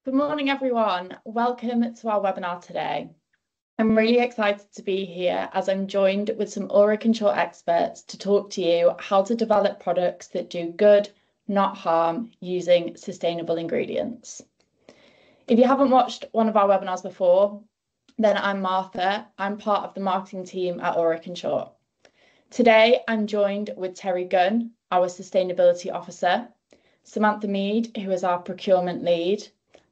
Good morning, everyone. Welcome to our webinar today. I'm really excited to be here as I'm joined with some Ulrick and Short experts to talk to you how to develop products that do good, not harm, using sustainable ingredients. If you haven't watched one of our webinars before, then I'm Martha. I'm part of the marketing team at Ulrick and Short. Today, I'm joined with Terry Gunn, our Sustainability Officer, Samantha Mead, who is our Procurement Lead,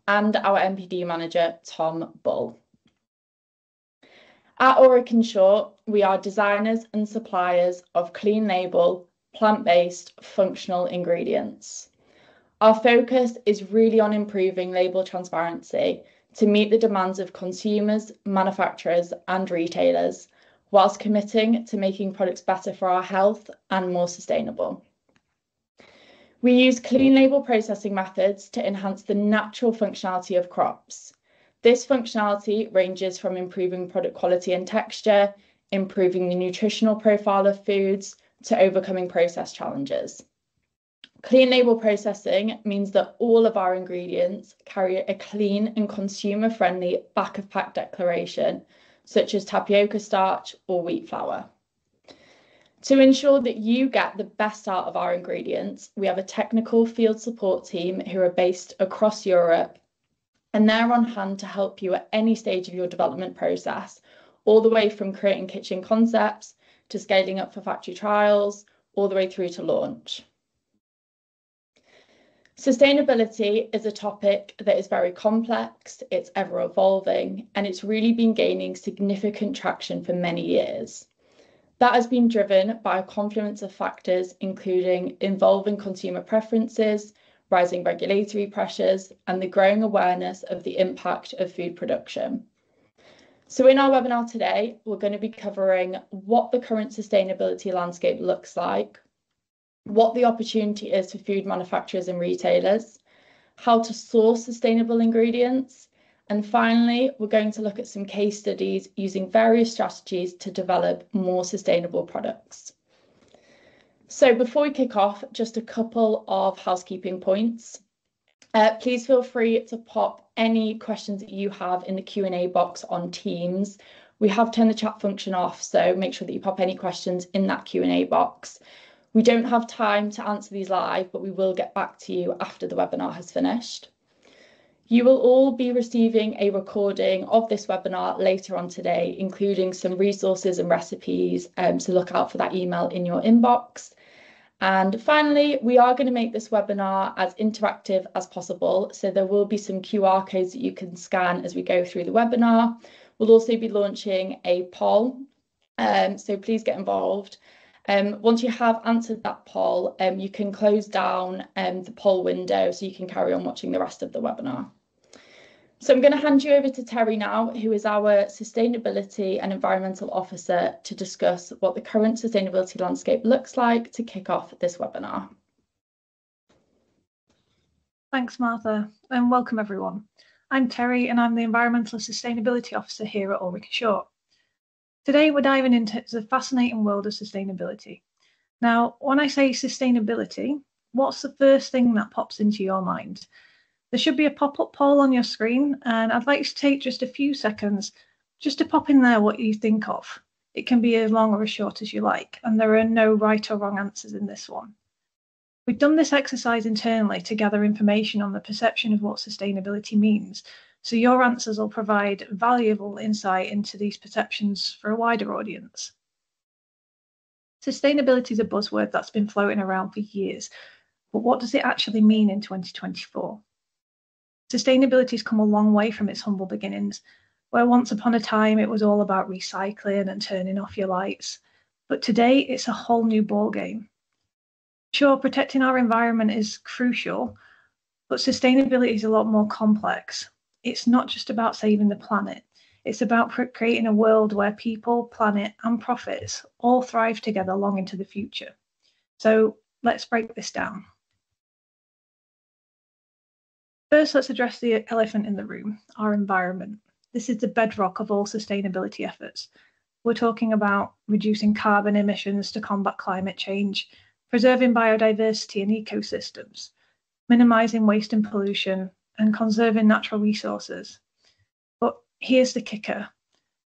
and our MPD Manager, Tom Bull. At Ulrick and Short, we are designers and suppliers of clean label, plant-based, functional ingredients. Our focus is really on improving label transparency to meet the demands of consumers, manufacturers, and retailers, whilst committing to making products better for our health and more sustainable. We use clean label processing methods to enhance the natural functionality of crops. This functionality ranges from improving product quality and texture, improving the nutritional profile of foods, to overcoming process challenges. Clean label processing means that all of our ingredients carry a clean and consumer-friendly back of pack declaration, such as tapioca starch or wheat flour. To ensure that you get the best out of our ingredients, we have a technical field support team who are based across Europe, and they're on hand to help you at any stage of your development process, all the way from creating kitchen concepts to scaling up for factory trials, all the way through to launch. Sustainability is a topic that is very complex, it's ever evolving, and it's really been gaining significant traction for many years. That has been driven by a confluence of factors, including evolving consumer preferences, rising regulatory pressures, and the growing awareness of the impact of food production. So in our webinar today, we're going to be covering what the current sustainability landscape looks like, what the opportunity is for food manufacturers and retailers, how to source sustainable ingredients, and finally, we're going to look at some case studies using various strategies to develop more sustainable products. So before we kick off, just a couple of housekeeping points. Please feel free to pop any questions that you have in the Q&A box on Teams. We have turned the chat function off, so make sure that you pop any questions in that Q&A box. We don't have time to answer these live, but we will get back to you after the webinar has finished. You will all be receiving a recording of this webinar later on today, including some resources and recipes, so look out for that email in your inbox. And finally, we are going to make this webinar as interactive as possible, so there will be some QR codes that you can scan as we go through the webinar. We'll also be launching a poll, so please get involved. Once you have answered that poll, you can close down the poll window so you can carry on watching the rest of the webinar. So I'm going to hand you over to Terry now, who is our Sustainability and Environmental Officer, to discuss what the current sustainability landscape looks like to kick off this webinar. Thanks, Martha, and welcome everyone. I'm Terry and I'm the Environmental Sustainability Officer here at Ulrick and Short. Today we're diving into the fascinating world of sustainability. Now, when I say sustainability, what's the first thing that pops into your mind? There should be a pop-up poll on your screen, and I'd like to take just a few seconds just to pop in there what you think of. It can be as long or as short as you like, and there are no right or wrong answers in this one. We've done this exercise internally to gather information on the perception of what sustainability means, so your answers will provide valuable insight into these perceptions for a wider audience. Sustainability is a buzzword that's been floating around for years, but what does it actually mean in 2024? Sustainability has come a long way from its humble beginnings, where once upon a time it was all about recycling and turning off your lights. But today it's a whole new ballgame. Sure, protecting our environment is crucial, but sustainability is a lot more complex. It's not just about saving the planet. It's about creating a world where people, planet, and profits all thrive together long into the future. So let's break this down. First, let's address the elephant in the room, our environment. This is the bedrock of all sustainability efforts. We're talking about reducing carbon emissions to combat climate change, preserving biodiversity and ecosystems, minimising waste and pollution, and conserving natural resources. But here's the kicker.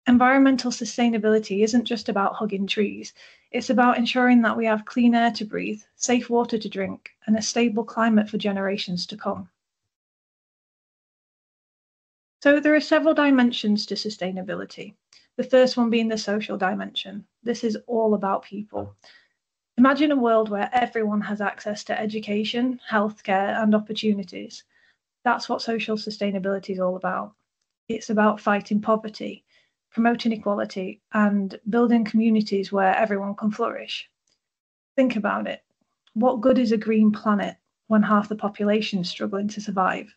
Environmental sustainability isn't just about hugging trees. It's about ensuring that we have clean air to breathe, safe water to drink, and a stable climate for generations to come. So there are several dimensions to sustainability. The first one being the social dimension. This is all about people. Imagine a world where everyone has access to education, healthcare, and opportunities. That's what social sustainability is all about. It's about fighting poverty, promoting equality, and building communities where everyone can flourish. Think about it. What good is a green planet when half the population is struggling to survive?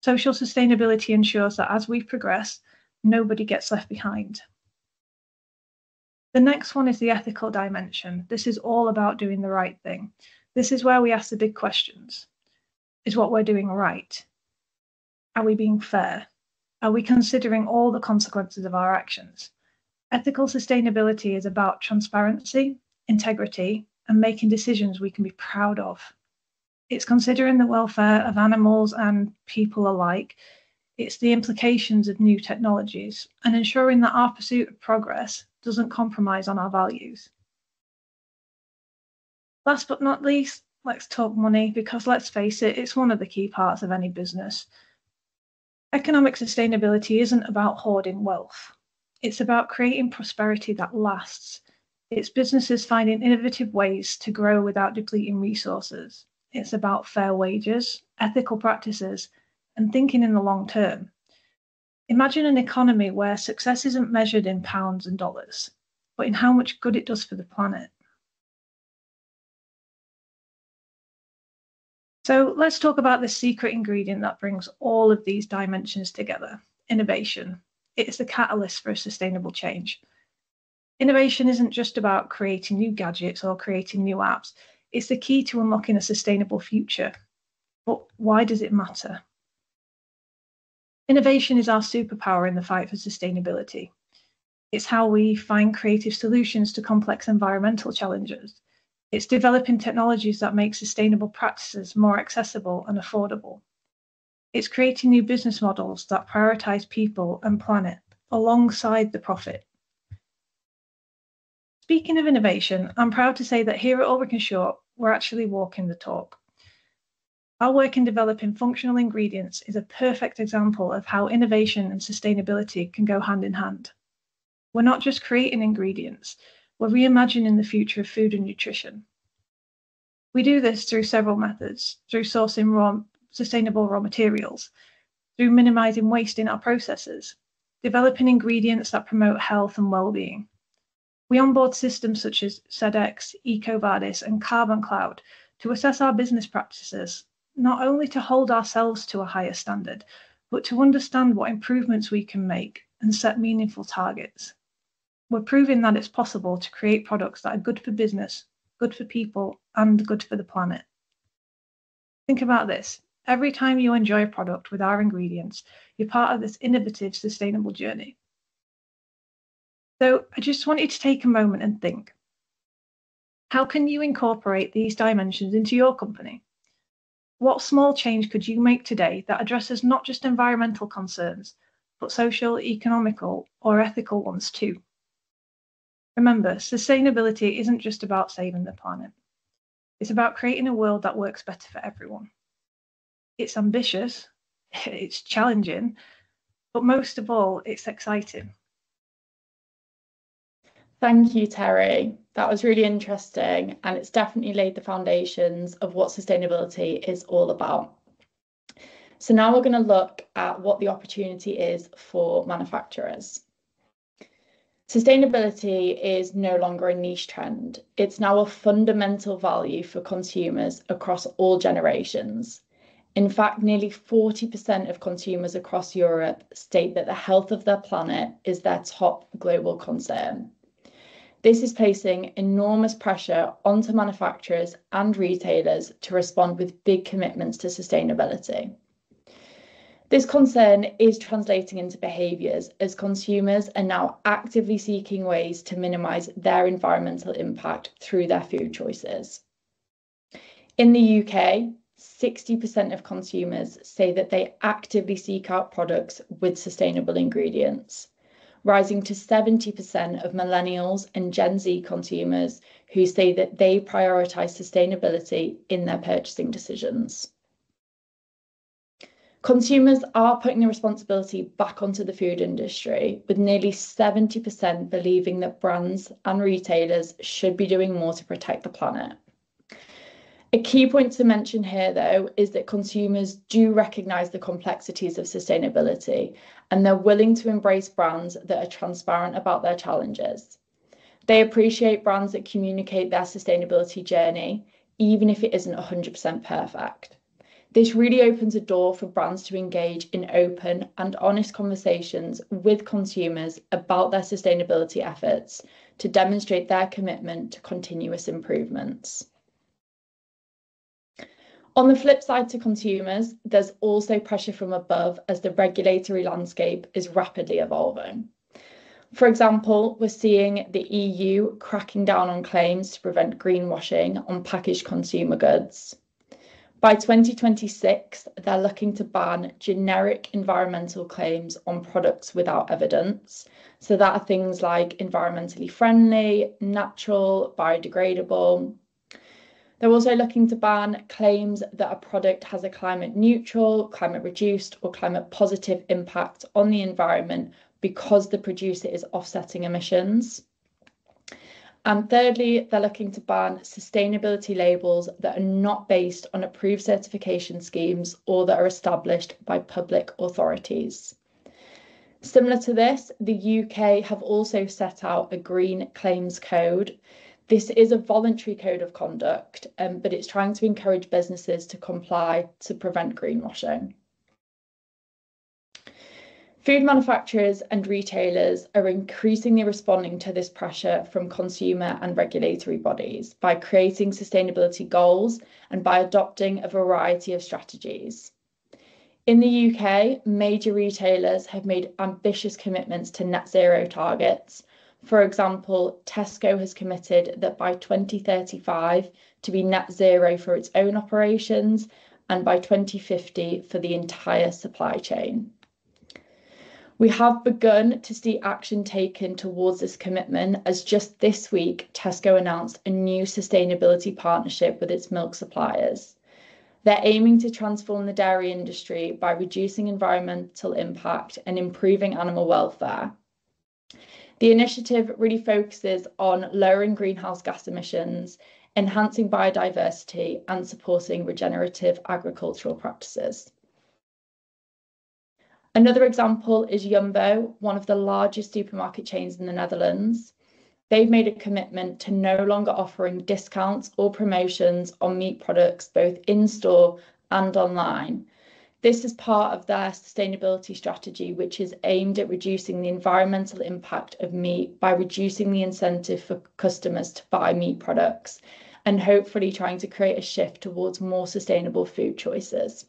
Social sustainability ensures that as we progress, nobody gets left behind. The next one is the ethical dimension. This is all about doing the right thing. This is where we ask the big questions. Is what we're doing right? Are we being fair? Are we considering all the consequences of our actions? Ethical sustainability is about transparency, integrity, and making decisions we can be proud of. It's considering the welfare of animals and people alike. It's the implications of new technologies and ensuring that our pursuit of progress doesn't compromise on our values. Last but not least, let's talk money, because let's face it, it's one of the key parts of any business. Economic sustainability isn't about hoarding wealth. It's about creating prosperity that lasts. It's businesses finding innovative ways to grow without depleting resources. It's about fair wages, ethical practices, and thinking in the long term. Imagine an economy where success isn't measured in pounds and dollars, but in how much good it does for the planet. So let's talk about the secret ingredient that brings all of these dimensions together: innovation. It's the catalyst for a sustainable change. Innovation isn't just about creating new gadgets or creating new apps. It's the key to unlocking a sustainable future. But why does it matter? Innovation is our superpower in the fight for sustainability. It's how we find creative solutions to complex environmental challenges. It's developing technologies that make sustainable practices more accessible and affordable. It's creating new business models that prioritize people and planet alongside the profit. Speaking of innovation, I'm proud to say that here at Ulrick & Short, we're actually walking the talk. Our work in developing functional ingredients is a perfect example of how innovation and sustainability can go hand in hand. We're not just creating ingredients, we're reimagining the future of food and nutrition. We do this through several methods: through sourcing sustainable raw materials, through minimizing waste in our processes, developing ingredients that promote health and well-being. We onboard systems such as SEDEX, EcoVadis, and Carbon Cloud to assess our business practices, not only to hold ourselves to a higher standard, but to understand what improvements we can make and set meaningful targets. We're proving that it's possible to create products that are good for business, good for people, and good for the planet. Think about this. Every time you enjoy a product with our ingredients, you're part of this innovative, sustainable journey. So I just want you to take a moment and think. How can you incorporate these dimensions into your company? What small change could you make today that addresses not just environmental concerns, but social, economical, or ethical ones too? Remember, sustainability isn't just about saving the planet. It's about creating a world that works better for everyone. It's ambitious, it's challenging, but most of all, it's exciting. Thank you, Terry. That was really interesting, and it's definitely laid the foundations of what sustainability is all about. So now we're going to look at what the opportunity is for manufacturers. Sustainability is no longer a niche trend. It's now a fundamental value for consumers across all generations. In fact, nearly 40% of consumers across Europe state that the health of their planet is their top global concern. This is placing enormous pressure onto manufacturers and retailers to respond with big commitments to sustainability. This concern is translating into behaviours as consumers are now actively seeking ways to minimise their environmental impact through their food choices. In the UK, 60% of consumers say that they actively seek out products with sustainable ingredients, rising to 70% of millennials and Gen Z consumers who say that they prioritise sustainability in their purchasing decisions. Consumers are putting the responsibility back onto the food industry, with nearly 70% believing that brands and retailers should be doing more to protect the planet. A key point to mention here, though, is that consumers do recognise the complexities of sustainability, and they're willing to embrace brands that are transparent about their challenges. They appreciate brands that communicate their sustainability journey, even if it isn't 100% perfect. This really opens a door for brands to engage in open and honest conversations with consumers about their sustainability efforts to demonstrate their commitment to continuous improvements. On the flip side to consumers, there's also pressure from above as the regulatory landscape is rapidly evolving. For example, we're seeing the EU cracking down on claims to prevent greenwashing on packaged consumer goods. By 2026, they're looking to ban generic environmental claims on products without evidence. So that are things like environmentally friendly, natural, biodegradable. They're also looking to ban claims that a product has a climate neutral, climate reduced, or climate positive impact on the environment because the producer is offsetting emissions. And thirdly, they're looking to ban sustainability labels that are not based on approved certification schemes or that are established by public authorities. Similar to this, the UK have also set out a green claims code. This is a voluntary code of conduct, but it's trying to encourage businesses to comply to prevent greenwashing. Food manufacturers and retailers are increasingly responding to this pressure from consumer and regulatory bodies by creating sustainability goals and by adopting a variety of strategies. In the UK, major retailers have made ambitious commitments to net zero targets. For example, Tesco has committed that by 2035 to be net zero for its own operations and by 2050 for the entire supply chain. We have begun to see action taken towards this commitment, as just this week, Tesco announced a new sustainability partnership with its milk suppliers. They're aiming to transform the dairy industry by reducing environmental impact and improving animal welfare. The initiative really focuses on lowering greenhouse gas emissions, enhancing biodiversity, and supporting regenerative agricultural practices. Another example is Jumbo, one of the largest supermarket chains in the Netherlands. They've made a commitment to no longer offering discounts or promotions on meat products, both in-store and online. This is part of their sustainability strategy, which is aimed at reducing the environmental impact of meat by reducing the incentive for customers to buy meat products and hopefully trying to create a shift towards more sustainable food choices.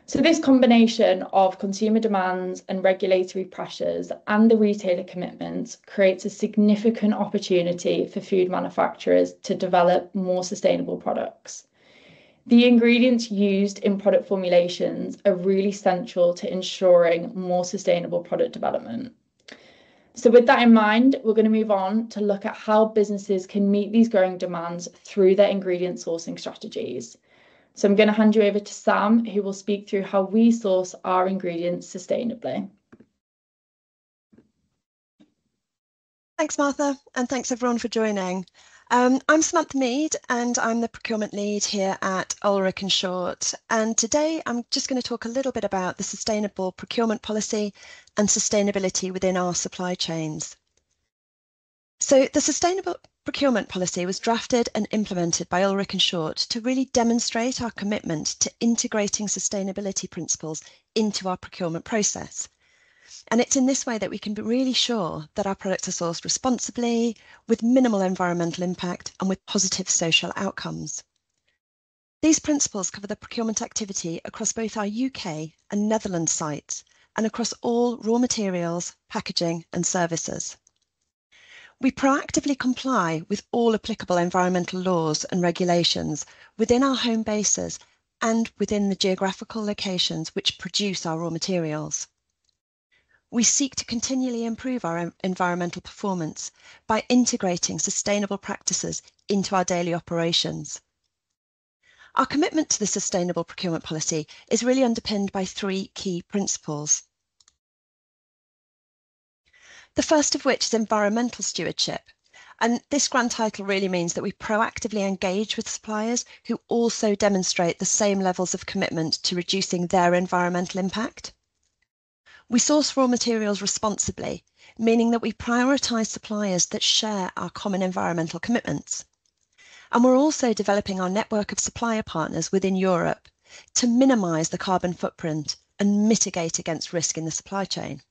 So this combination of consumer demands and regulatory pressures and the retailer commitments creates a significant opportunity for food manufacturers to develop more sustainable products. The ingredients used in product formulations are really central to ensuring more sustainable product development. So with that in mind, we're going to move on to look at how businesses can meet these growing demands through their ingredient sourcing strategies. So I'm going to hand you over to Sam, who will speak through how we source our ingredients sustainably. Thanks, Martha, and thanks everyone for joining. I'm Samantha Mead, and I'm the procurement lead here at Ulrick & Short. And today I'm just going to talk a little bit about the sustainable procurement policy and sustainability within our supply chains. So the sustainable procurement policy was drafted and implemented by Ulrick & Short to really demonstrate our commitment to integrating sustainability principles into our procurement process. And it's in this way that we can be really sure that our products are sourced responsibly, with minimal environmental impact and with positive social outcomes. These principles cover the procurement activity across both our UK and Netherlands sites and across all raw materials, packaging and services. We proactively comply with all applicable environmental laws and regulations within our home bases and within the geographical locations which produce our raw materials. We seek to continually improve our environmental performance by integrating sustainable practices into our daily operations. Our commitment to the sustainable procurement policy is really underpinned by three key principles. The first of which is environmental stewardship. And this grand title really means that we proactively engage with suppliers who also demonstrate the same levels of commitment to reducing their environmental impact. We source raw materials responsibly, meaning that we prioritise suppliers that share our common environmental commitments. And we're also developing our network of supplier partners within Europe to minimise the carbon footprint and mitigate against risk in the supply chain.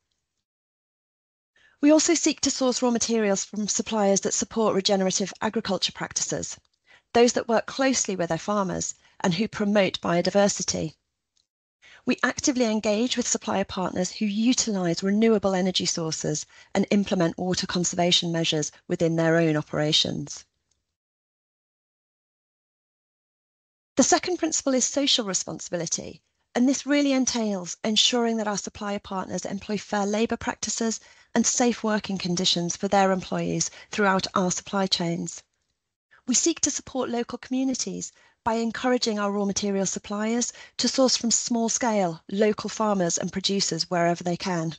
We also seek to source raw materials from suppliers that support regenerative agriculture practices, those that work closely with their farmers and who promote biodiversity. We actively engage with supplier partners who utilise renewable energy sources and implement water conservation measures within their own operations. The second principle is social responsibility, and this really entails ensuring that our supplier partners employ fair labour practices and safe working conditions for their employees throughout our supply chains. We seek to support local communities by encouraging our raw material suppliers to source from small-scale local farmers and producers wherever they can.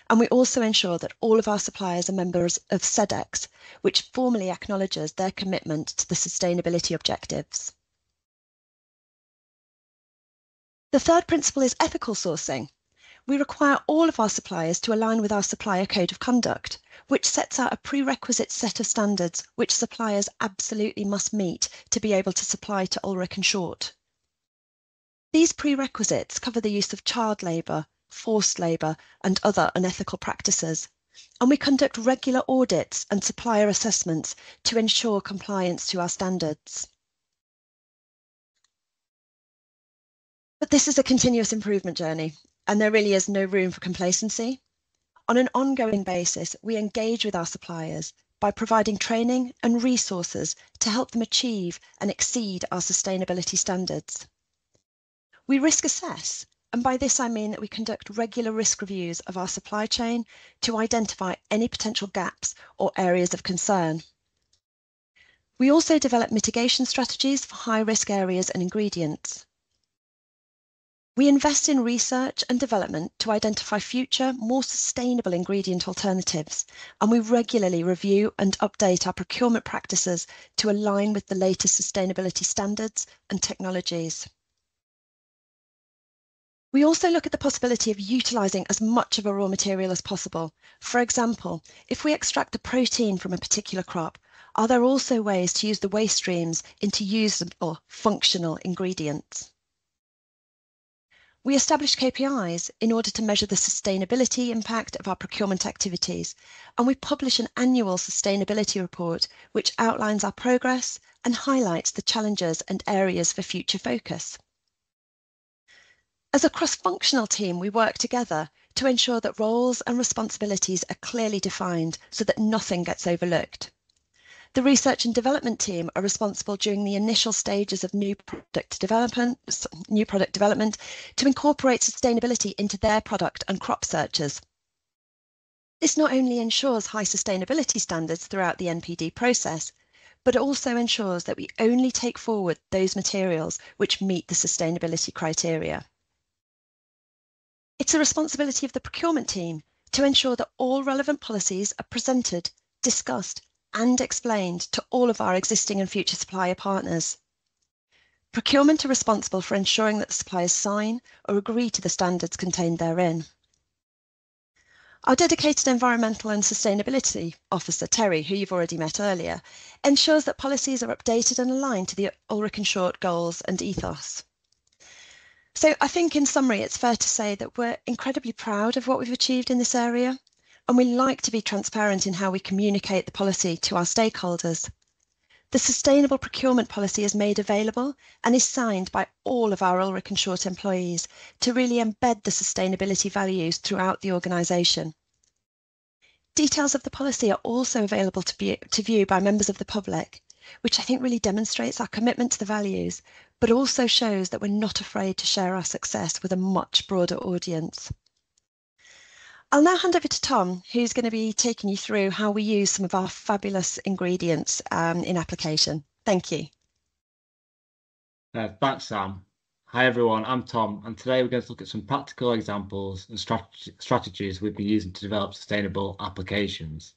And we also ensure that all of our suppliers are members of SEDEX, which formally acknowledges their commitment to the sustainability objectives. The third principle is ethical sourcing. We require all of our suppliers to align with our supplier code of conduct, which sets out a prerequisite set of standards which suppliers absolutely must meet to be able to supply to Ulrick and Short. These prerequisites cover the use of child labour, forced labour and other unethical practices, and we conduct regular audits and supplier assessments to ensure compliance to our standards. But this is a continuous improvement journey, and there really is no room for complacency. On an ongoing basis, we engage with our suppliers by providing training and resources to help them achieve and exceed our sustainability standards. We risk assess, and by this I mean that we conduct regular risk reviews of our supply chain to identify any potential gaps or areas of concern. We also develop mitigation strategies for high-risk areas and ingredients. We invest in research and development to identify future, more sustainable ingredient alternatives, and we regularly review and update our procurement practices to align with the latest sustainability standards and technologies. We also look at the possibility of utilising as much of a raw material as possible. For example, if we extract the protein from a particular crop, are there also ways to use the waste streams into usable, functional ingredients? We establish KPIs in order to measure the sustainability impact of our procurement activities, and we publish an annual sustainability report which outlines our progress and highlights the challenges and areas for future focus. As a cross-functional team, we work together to ensure that roles and responsibilities are clearly defined so that nothing gets overlooked. The research and development team are responsible during the initial stages of new product development to incorporate sustainability into their product and crop searches. This not only ensures high sustainability standards throughout the NPD process, but it also ensures that we only take forward those materials which meet the sustainability criteria. It's the responsibility of the procurement team to ensure that all relevant policies are presented, discussed, and explained to all of our existing and future supplier partners. Procurement are responsible for ensuring that the suppliers sign or agree to the standards contained therein. Our dedicated environmental and sustainability officer, Terry, who you've already met earlier, ensures that policies are updated and aligned to the Ulrick and Short goals and ethos. So I think in summary, it's fair to say that we're incredibly proud of what we've achieved in this area, and we like to be transparent in how we communicate the policy to our stakeholders. The sustainable procurement policy is made available and is signed by all of our Ulrick and Short employees to really embed the sustainability values throughout the organisation. Details of the policy are also available to view by members of the public, which I think really demonstrates our commitment to the values, but also shows that we're not afraid to share our success with a much broader audience. I'll now hand over to Tom, who's going to be taking you through how we use some of our fabulous ingredients in application. Thank you. Thanks, Sam. Hi everyone, I'm Tom, and today we're going to look at some practical examples and strategies we've been using to develop sustainable applications.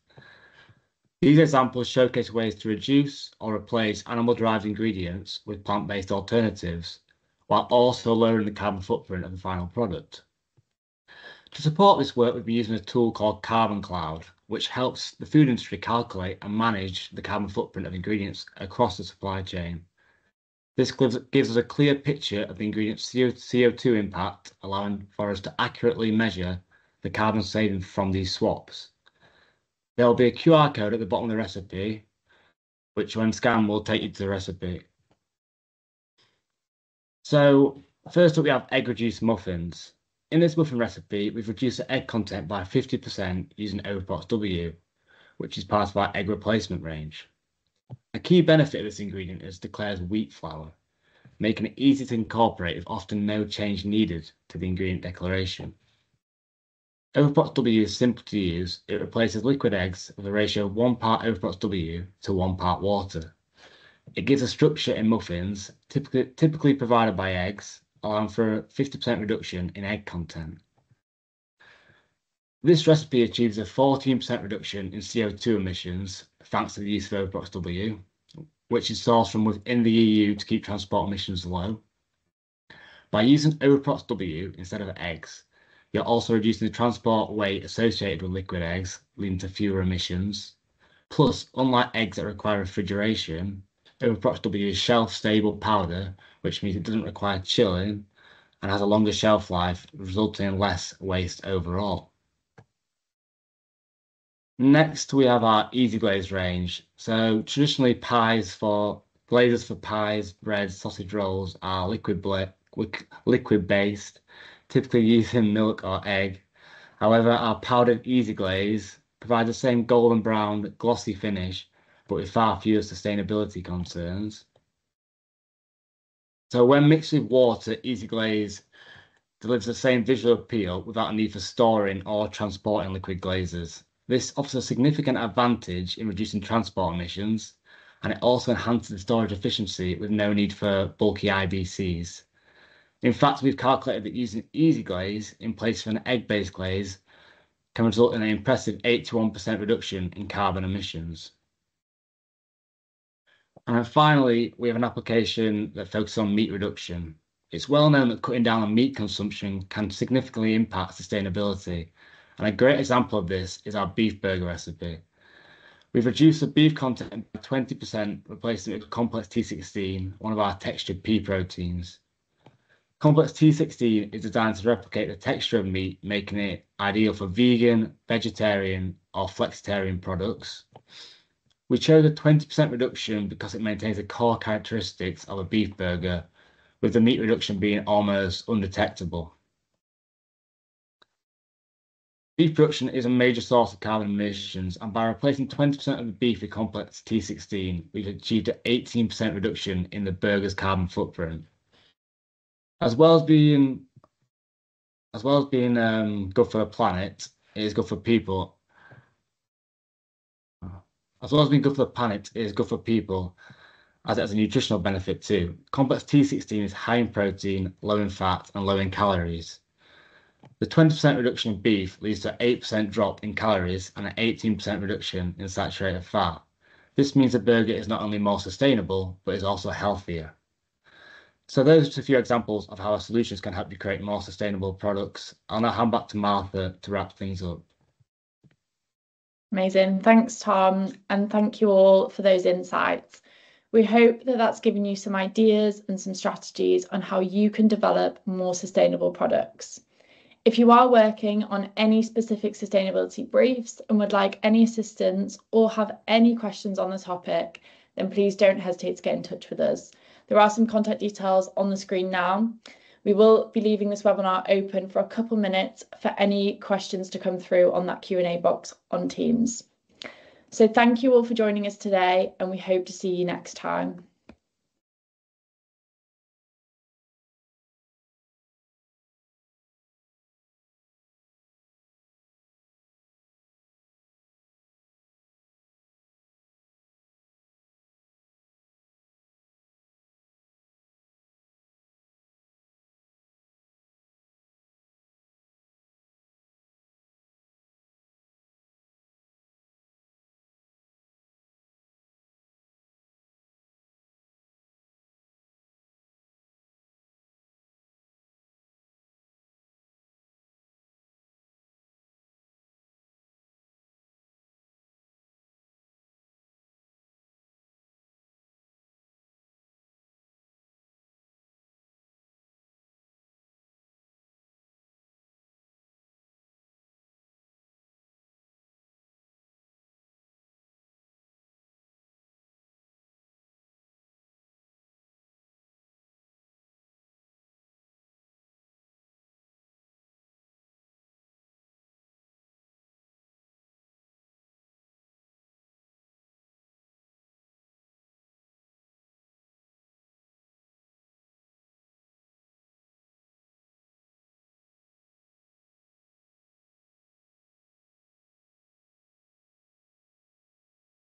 These examples showcase ways to reduce or replace animal-derived ingredients with plant-based alternatives, while also lowering the carbon footprint of the final product. To support this work, we've been using a tool called Carbon Cloud, which helps the food industry calculate and manage the carbon footprint of ingredients across the supply chain. This gives us a clear picture of the ingredient's CO2 impact, allowing for us to accurately measure the carbon saving from these swaps. There will be a QR code at the bottom of the recipe, which when scanned will take you to the recipe. So first up, we have egg-reduced muffins. In this muffin recipe, we've reduced the egg content by 50% using Overprox W, which is part of our egg replacement range. A key benefit of this ingredient is declared wheat flour, making it easy to incorporate with often no change needed to the ingredient declaration. Overprox W is simple to use. It replaces liquid eggs with a ratio of 1 part Overprox W to 1 part water. It gives a structure in muffins, typically provided by eggs, allowing for a 50% reduction in egg content. This recipe achieves a 14% reduction in CO2 emissions thanks to the use of Overprox W, which is sourced from within the EU to keep transport emissions low. By using Overprox W instead of eggs, you're also reducing the transport weight associated with liquid eggs, leading to fewer emissions. Plus, unlike eggs that require refrigeration, Overprox W is shelf-stable powder, which means it doesn't require chilling and has a longer shelf life, resulting in less waste overall. Next, we have our Easy Glaze range. So traditionally, glazes for pies, breads, sausage rolls are liquid-based, typically using milk or egg. However, our powdered Easy Glaze provides the same golden brown, glossy finish, but with far fewer sustainability concerns. So when mixed with water, Easy Glaze delivers the same visual appeal without a need for storing or transporting liquid glazes. This offers a significant advantage in reducing transport emissions, and it also enhances the storage efficiency with no need for bulky IBCs. In fact, we've calculated that using Easy Glaze in place of an egg-based glaze can result in an impressive 81% reduction in carbon emissions. And then finally, we have an application that focuses on meat reduction. It's well known that cutting down on meat consumption can significantly impact sustainability. And a great example of this is our beef burger recipe. We've reduced the beef content by 20%, replacing it with complex T16, one of our textured pea proteins. Complex T16 is designed to replicate the texture of meat, making it ideal for vegan, vegetarian, or flexitarian products. We chose a 20% reduction because it maintains the core characteristics of a beef burger, with the meat reduction being almost undetectable. Beef production is a major source of carbon emissions, and by replacing 20% of the beef with complex T16, we've achieved an 18% reduction in the burger's carbon footprint. As well as being good for the planet, it is good for people. As well as being good for the planet, it is good for people, as it has a nutritional benefit too. Complex T16 is high in protein, low in fat, and low in calories. The 20% reduction in beef leads to an 8% drop in calories and an 18% reduction in saturated fat. This means the burger is not only more sustainable, but is also healthier. So those are just a few examples of how our solutions can help you create more sustainable products. I'll now hand back to Martha to wrap things up. Amazing. Thanks, Tom. And thank you all for those insights. We hope that that's given you some ideas and some strategies on how you can develop more sustainable products. If you are working on any specific sustainability briefs and would like any assistance or have any questions on the topic, then please don't hesitate to get in touch with us. There are some contact details on the screen now. We will be leaving this webinar open for a couple minutes for any questions to come through on that Q&A box on Teams. So thank you all for joining us today, and we hope to see you next time.